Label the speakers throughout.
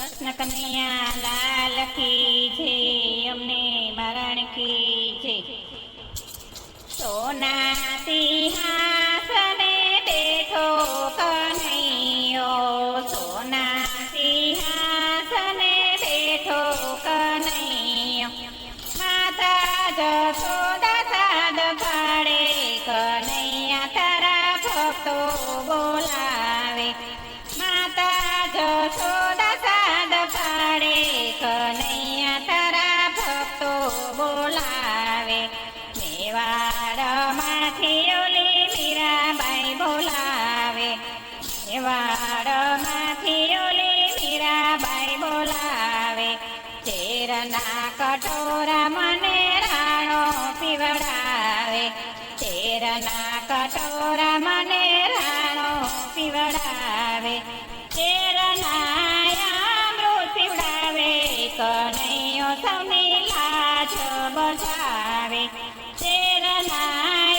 Speaker 1: કૃષ્ણ કનૈયા લાલ કી છે, અમને મરણ કી છે. સોના સિંહાસને બેઠો કનૈયો, સોના સિંહાસને બેઠો કનૈયો. માતા જશોદા સાદ પાડે, કનૈયા તારા ભક્તો બોલાવે. માતા જશોદા સાદ પાડે, કનૈયા તારા ભક્તો બોલાવે. મેવાડમાંથી ઓલી મીરાબાઈ બોલાવે, મેવાડમાંથી ઓલી મીરાબાઈ બોલાવે. ઝેરના કટોરા મને રાણો પીવડાવે, ઝેરના કટોરા મને રાણો પીવડાવે. ઝેરના અમૃત પીવડાવે, કનૈયો સૌની લાજ બચાવે. ઝેરના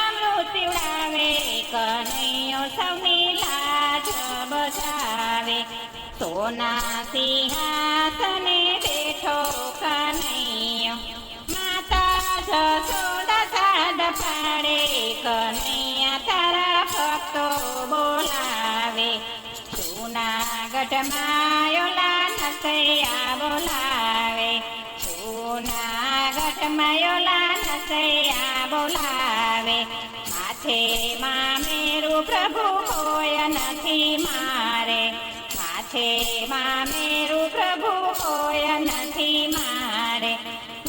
Speaker 1: અમૃત પીવડાવે, કનૈયો સૌની લાજ બચાવે. સોના સિંહાસને બેઠો કનૈયો, માતા જશોદા સાદ પાડે, કનૈયા તારા ભક્તો બોલાવે. જૂનાગઢમાં ઓલા નસૈયા બોલાવે, જૂનાગઢમાં ઓલા નસૈયા બોલાવે. માથે મામેરું પ્રભુ હોય નથી મારે, માથે મામેરું પ્રભુ હોય નથી મારે.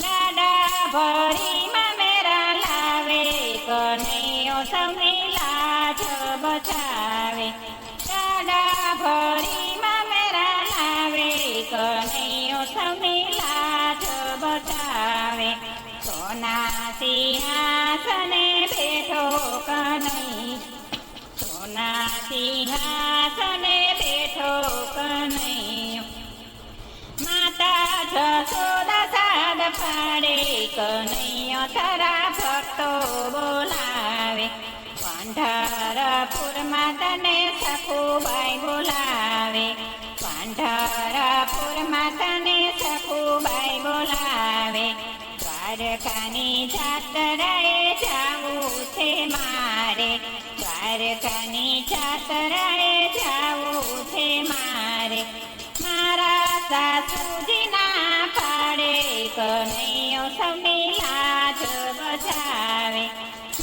Speaker 1: ગાડા ભરી મામેરા લાવે, કનૈયો સૌની લાજ બચાવે. ગાડા ભરી મામેરા લાવે, કનૈયો સૌની લાજ બચાવે. સોના સિંહાસને બેઠો કનૈયો, સોના સિંહાસને બેઠો કનૈયો. માતા જશોદા સાદ પાડે, કનૈયો તારા ભક્તો બોલાવે. પંઢરપુરમાં તને સખુબાઈ બોલાવે, પંઢરપુરમાં તને સખુબાઈ બોલાવે. દ્વારકાની જાત્રાએ જાવું છે મારે, દ્વારકાની જાત્રાએ જાવું છે મારે. મારા સાસુજી ના પાડે, કનૈયો સૌની લાજ બચાવે.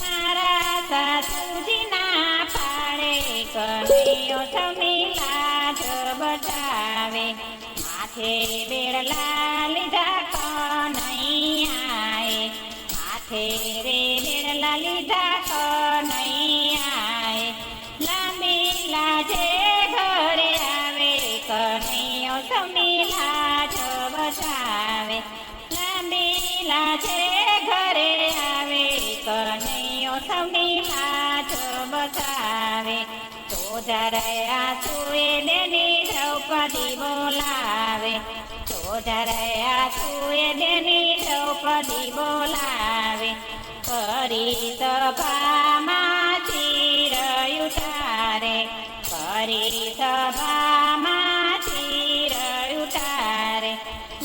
Speaker 1: મારા સાસુજી ના પાડે, કનૈયો સૌની લાજ બચાવે. માથે બેડલા લીધા કનૈયાએ, માથે રે બેડલા લીધા કનૈયાએ. લાંબી લાજે ઘરે આવે, કનૈયો સૌની લાજ બચાવે. લાંબી લાજે ઘરે આવે, કનૈયો સૌની લાજ બચાવે. ચોજારયા સુએ દેની દ્રૌપદી બોલાવે, ચોજારયા સુએ દેની દ્રૌપદી બોલાવે. કરી સભામાં ચીર ઉતારે, કરી સભામાં ચીર ઉતારે.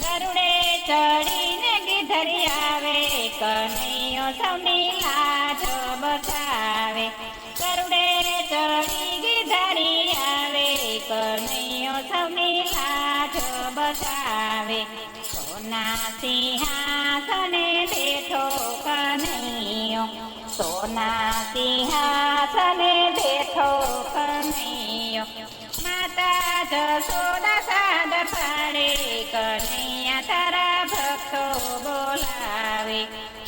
Speaker 1: ગરુડે ચડીને ગીધરી આવે, કનૈયો સૌની લાજ બચાવે. ગરુડે ચડી ગીધરી આવે, કનૈયો સૌની લાજ બચાવે. સોના સિંહાસને બેઠો કનૈયો, સોના સિંહાસને બેઠો કનૈયો. માતા જશોદા સાદ પાડે, કનૈયા તારા ભક્તો બોલાવે.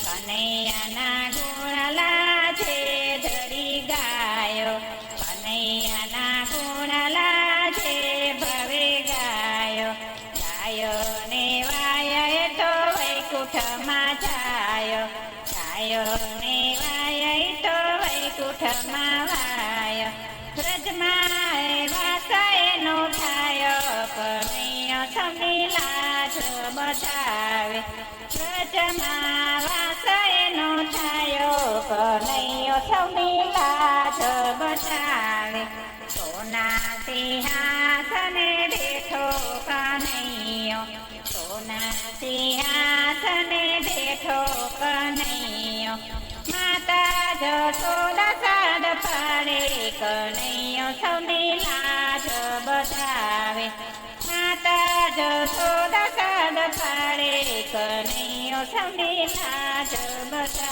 Speaker 1: કનૈયાના ગુણ લાજે ધરી ગાયો, કનૈયાના ગુણ લાજે ભવે ગાયો. ગાયો ને વાય તો વૈકુંઠમાં જાય, ગાયો ને વાય તો વૈકુંઠમાં વાય. વ્રજમાં વાસાયનો થાય, કનૈયો સૌની લાજ બચાવે. વ્રજમાં વાસાયનો થાય, કનૈયો સૌની લાજ બચાવે. સોના સિંહાસને બેઠો સોના સિંહાસને બેઠો કનૈયો માતા જશોદા સાદ પાડે કનૈયો સૌની લાજ બતાવે માતા જશોદા સાદ પાડે કનૈયો સૌની લાજ બતાવે